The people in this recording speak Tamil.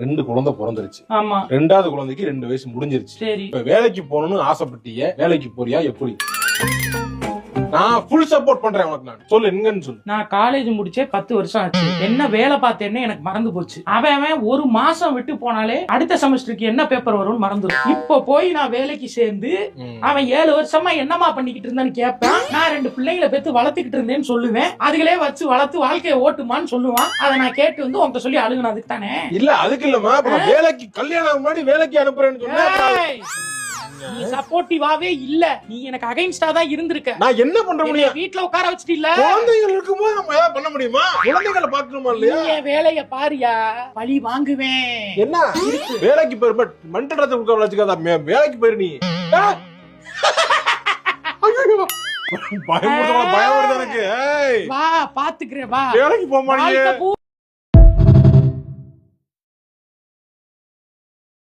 2 குழந்தை பிறந்துருச்சு. ஆமா. 2வது குழந்தைக்கு 2 வயசு முடிஞ்சிருச்சு. சரி. இப்ப வேலைக்கு போகணும்னு ஆசைப்பட்டீங்க, வேலைக்கு போறியா எப்படி? நான் ஃபுல் சப்போர்ட் பண்றேன் உனக்கு. நான் சொல்லு, எங்கன்னு சொல்லு. நான் காலேஜ் முடிச்சே 10 வருஷம் ஆச்சு. என்ன வேலை பார்த்தேன்னு எனக்கு மறந்து போச்சு. அவன் ஒரு மாசம் விட்டு போனாலே அடுத்த செமஸ்டருக்கு என்ன பேப்பர் வரும்னு மறந்துடும். இப்ப போய் நான் வேலைக்கு சேர்ந்து அவன் 7 வருஷமா என்னமா பண்ணிக்கிட்டு இருந்தான்னு கேட்பான். நான் 2 பிள்ளைங்களை பெத்து வளர்த்துக்கிட்டு இருந்தேன்னு சொல்லுவேன். அதுகளே வச்சு வளர்த்து வாழ்க்கையை ஓட்டுமான்னு சொல்லுவான். அதை நான் கேட்டு வந்து உங்க சொல்லி அழுகணும். அதுக்கு தானே. இல்ல, அதுக்கு இல்லமா. வேலைக்கு கல்யாணம் முன்னாடி வேலைக்கு அனுப்புறேன்னு சொன்னா நீ சப்போர்ட்டிவாவே இல்ல. நீ எனக்கு அகைன்ஸ்டா தான் இருந்திருக்க. நான் என்ன பண்ற முடியும்? வீட்ல உட்கார வச்சிட்டு இல்ல. குழந்தைகள் இருக்கும்போது நம்ம ஏதாவது பண்ண முடியுமா? குழந்தைகளை பாக்கணுமா இல்லையா? நீ வேலைய பாரியா, பழி வாங்குவேன். என்ன வேலைக்கு போயிரு, பட் மண்டலத்தை உட்கார வச்சுக்காத. வேலைக்கு போயிரு நீ. பயம் வருது எனக்கு. வா பாத்துக்கிறேன். வா வேலைக்கு போக மாட்டீங்க.